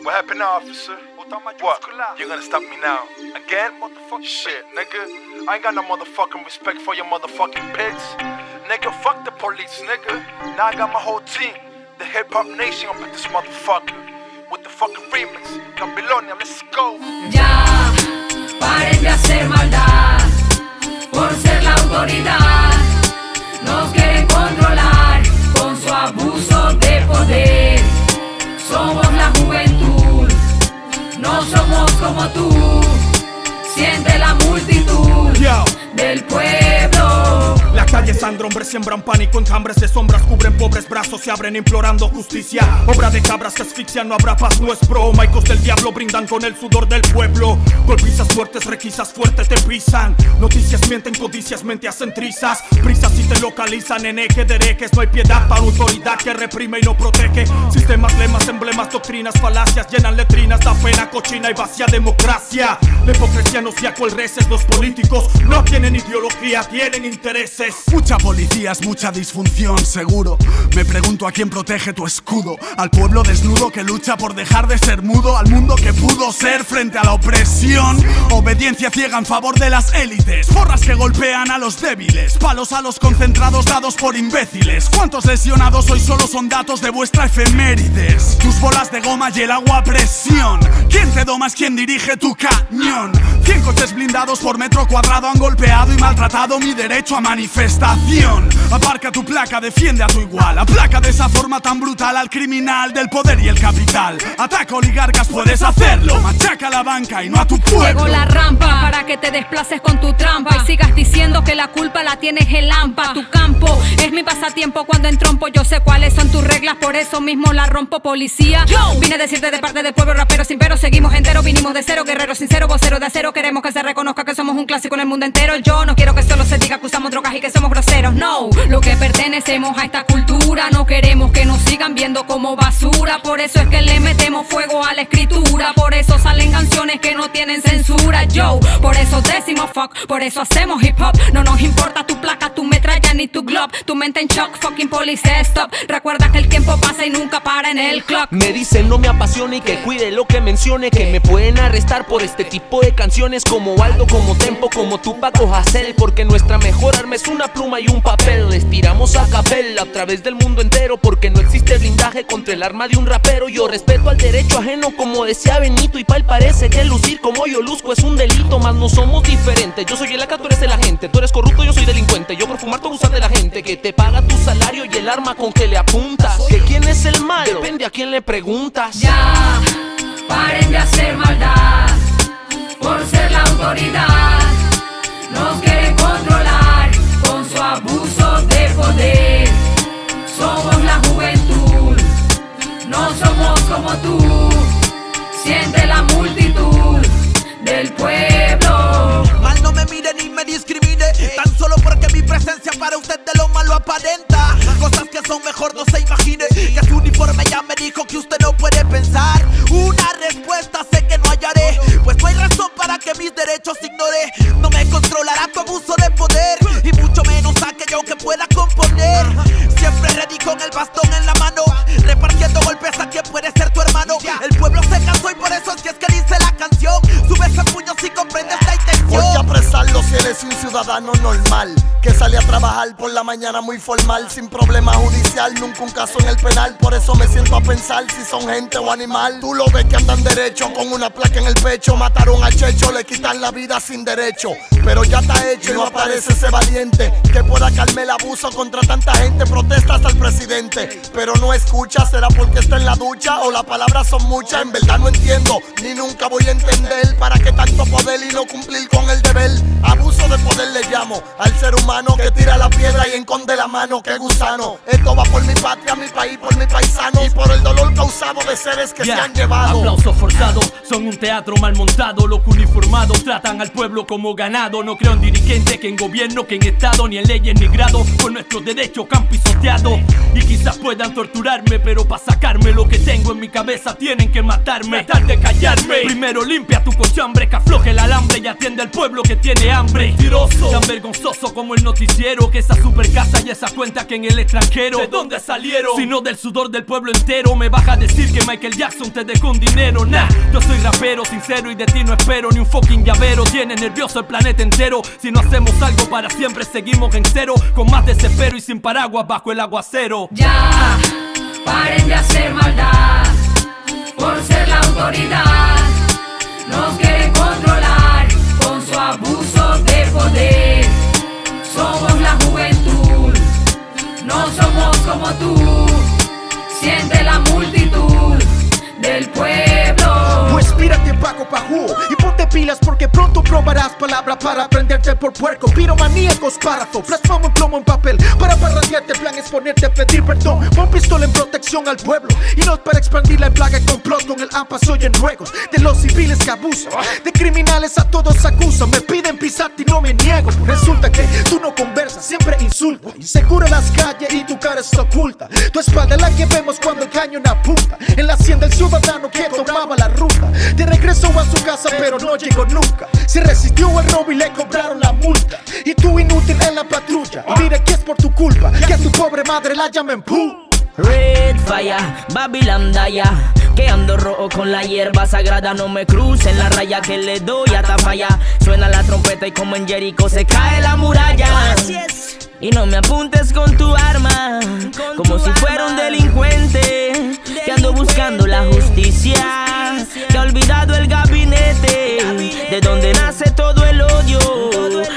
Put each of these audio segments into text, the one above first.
What happened now, officer? What? You're gonna stop me now? Again? Motherfucker. Shit, nigga. I ain't got no motherfucking respect for your motherfucking pigs. Nigga, fuck the police, nigga. Now I got my whole team. The hip hop nation up in this motherfucker. With the fucking remix. Babilonia, let's go. Ya, paren de hacer maldad. Por ser la autoridad. Nos quieren controlar con su abuso de poder. Somos la juventud, no somos como tú. Siente la multitud del pueblo. La calle sangra, hombres siembran pánico, enjambres de sombras cubren pobres brazos, se abren implorando justicia. Obra de cabras que asfixian, no habrá paz, no es broma. Icos del diablo brindan con el sudor del pueblo. Golpizas fuertes, requisas fuerte, te pisan. Noticias mienten, codicias, mente hacen trizas. Prisas si te localizan en eje de herejes. No hay piedad para autoridad que reprime y no protege. Sistemas, lemas, emblemas, doctrinas, falacias llenan letrinas, da pena, cochina y vacía democracia. La hipocresía nos guía cual reces, los políticos no tienen ideología, tienen intereses. Mucha policía es mucha disfunción, seguro. Me pregunto a quién protege tu escudo. Al pueblo desnudo que lucha por dejar de ser mudo. Al mundo que pudo ser frente a la opresión. Obediencia ciega en favor de las élites. Porras que golpean a los débiles. Palos a los concentrados dados por imbéciles. ¿Cuántos lesionados hoy solo son datos de vuestra efemérides? Tus bolas de goma y el agua a presión. ¿Quién te doma es quien dirige tu cañón? 100 coches blindados por metro cuadrado han golpeado y maltratado mi derecho a manifestación. Aparca tu placa, defiende a tu igual. Aplaca de esa forma tan brutal al criminal del poder y el capital. Ataca oligarcas, puedes hacerlo. Machaca a la banca y no a tu pueblo. Llegó la rampa para que te desplaces con tu trampa y sigas diciendo que la culpa la tienes el AMPA. Tu campo es mi pasatiempo cuando entrompo. Yo sé cuáles son tus reglas, por eso mismo la rompo, policía. Yo vine a decirte de parte del pueblo rapero sin pero. Seguimos enteros, vinimos de cero, guerreros sinceros, voceros de acero. Queremos que se reconozca que somos un clásico en el mundo entero. Yo no quiero que solo se diga que usamos drogas y que somos groseros. No, lo que pertenecemos a esta cultura. No queremos que nos sigan viendo como basura. Por eso es que le metemos fuego a la escritura. Por eso salen canciones que no tienen censura. Yo, por eso decimos fuck, por eso hacemos hip hop. No nos importa tu placa, tu metralla ni tu glob. Tu mente en shock, fucking police stop. Recuerda que el tiempo pasa y nunca para en el clock. Me dicen no me apasione y que cuide lo que mencione. Que me pueden arrestar por este tipo de canciones. Como Aldo, como Tempo, como Tupac o Hassel. Porque nuestra mejor arma es una pluma y un papel. Les tiramos a capela a través del mundo entero. Porque no existe blindaje contra el arma de un rapero. Yo respeto al derecho ajeno como decía Benito. Y pal parece que lucir como yo luzco es un delito. Mas no somos diferentes, yo soy el acá, tú eres el agente. Tú eres corrupto, yo soy delincuente. Yo por fumar tú abusar de la gente. Que te paga tu salario y el arma con que le apuntas. Que quién es el malo, depende a quién le preguntas. Ya, paren de hacer maldad. Por ser la autoridad. Nos quieren controlar con su abuso de poder. Somos la juventud, no somos como tú. Siente la multitud del pueblo. Mal no me mire ni me discrimine, tan solo porque mi presencia para usted de lo malo aparenta. Cosas que son mejor no se imagine. Que su uniforme ya me dijo que usted no puede pensar. Una respuesta sé que no hallaré, pues no hay razón para que mis derechos ignore. No me controlará tu abuso de poder, y mucho menos aquello que pueda componer. Siempre ready con el bastón en la mano, repartiendo golpes a quien puede ser tu hermano. El pueblo se cansó y por eso es que dice la canción. Sube ese puño si comprendes la intención. Voy a apresarlo si eres un ciudadano normal, que sale a trabajar por la mañana muy formal, sin problema judicial, nunca un caso en el penal. Por eso me siento a pensar si son gente o animal. Tú lo ves que andan derecho con una placa en el pecho. Mataron a Checho, le quitan la vida sin derecho. Pero ya está hecho y no aparece ese valiente que pueda calmar el abuso contra tanta gente. Protestas al presidente, pero no escucha. ¿Será porque está en la ducha o las palabras son muchas? En verdad no entiendo, ni nunca voy a entender para qué tanto poder y no cumplir con el deber. Abuso de poder le llamo al ser humano que tira la piedra y esconde la mano. ¡Qué gusano! Esto va por mi patria, mi país, por mi paisano y por el dolor causado de seres que se han llevado. Aplausos forzados, son un teatro mal montado. Los uniformados tratan al pueblo como ganado. No creo en dirigentes, que en gobierno, que en estado, ni en leyes ni grado. Por nuestros derechos que han pisoteado. Y quizás puedan torturarme, pero para sacarme lo que tengo en mi cabeza tienen que matarme. Tratar de callarme. Primero limpia tu cochambre, que afloje el alambre y atiende al pueblo que tiene hambre. Mentiroso, tan vergonzoso como el el noticiero que esa super casa y esa cuenta que en el extranjero. ¿De dónde salieron? Sino del sudor del pueblo entero. Me vas a decir que Michael Jackson te dejó con dinero. Nah, yo soy rapero sincero y de ti no espero ni un fucking llavero. Tiene nervioso el planeta entero. Si no hacemos algo para siempre seguimos en cero, con más desespero y sin paraguas bajo el aguacero. Ya, paren de hacer maldad por ser la autoridad. Nos quieren controlar con su abuso de poder. Somos la juventud, no somos como tú. Siente la multitud del pueblo. Pues mírate Paco Pajú y ponte pilas porque pronto probarás palabra para prenderte por puerco. Piromaníacos párrafo, plasmamos en plomo en papel. Para parrandearte, plan es ponerte a pedir perdón. Pon pistola en protección al pueblo y no es para expandir la plaga en complot. Con el AMPA soy en ruegos de los civiles que abusan, de criminales a todos acusan. Me piden pisarte y no me niego. Resulta que tú no conversas, siempre insultas. Inseguro en las calles y tu cara está oculta. Tu espalda es la que vemos cuando el cañón apunta. En la hacienda el ciudadano que tomaba la ruta de regreso a su casa pero no llegó nunca. Se resistió al robo y le cobraron la multa. Y tú inútil en la patrulla. Mira que es por tu culpa que a tu pobre madre la llamen pu. Red Fire, Babylon Daya, que ando rojo con la hierba sagrada. No me crucen la raya que le doy hasta falla. Suena la trompeta y como en Jericho se cae la muralla. Y no me apuntes con tu arma, como si fuera un delincuente que ando buscando la justicia, que ha olvidado el gabinete de donde nace todo el odio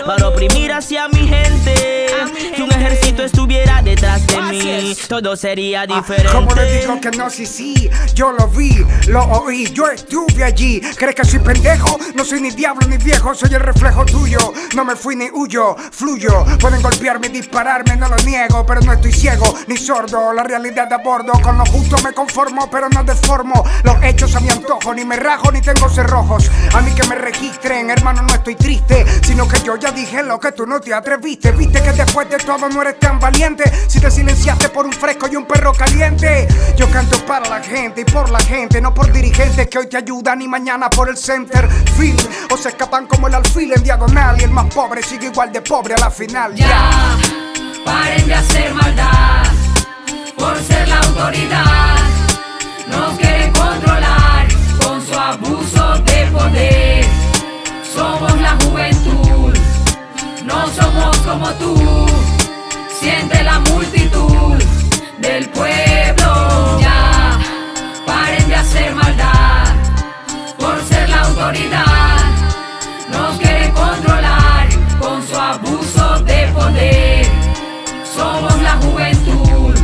para oprimir hacia mi gente. Si un ejército estuviera detrás de mí, todo sería diferente. Como le digo que no, sí, yo lo vi, lo oí, yo estuve allí. ¿Crees que soy pendejo? No soy ni diablo ni viejo, soy el reflejo tuyo. No me fui ni huyo, fluyo. Pueden golpearme, dispararme, no lo niego, pero no estoy ciego ni sordo. La realidad de a bordo, con lo justo me conformo, pero no deformo los hechos a mi antojo. Ni me rajo ni tengo cerrojos. A mí que me registren, hermano, no estoy triste, sino que yo ya dije lo que tú no te atreviste. Viste que después de todo no eres tan valiente. Si te silenciaste por un fresco y un perro caliente. Yo canto para la gente y por la gente, no por dirigentes que hoy te ayudan y mañana por el center field. O se escapan como el alfil en diagonal y el más pobre sigue igual de pobre a la final. Ya, paren de hacer maldad por ser la autoridad. Nos quieren controlar con su abuso de poder. Somos la juventud, no somos como tú. Siente la multitud del pueblo. Ya, paren de hacer maldad por ser la autoridad. Nos quieren controlar con su abuso de poder. Somos la juventud,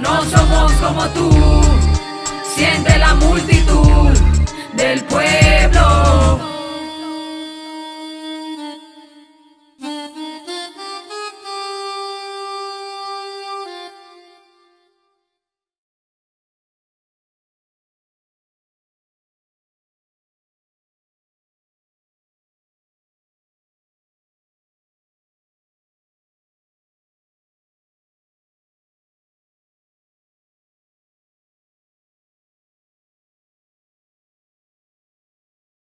no somos como tú. Siente la multitud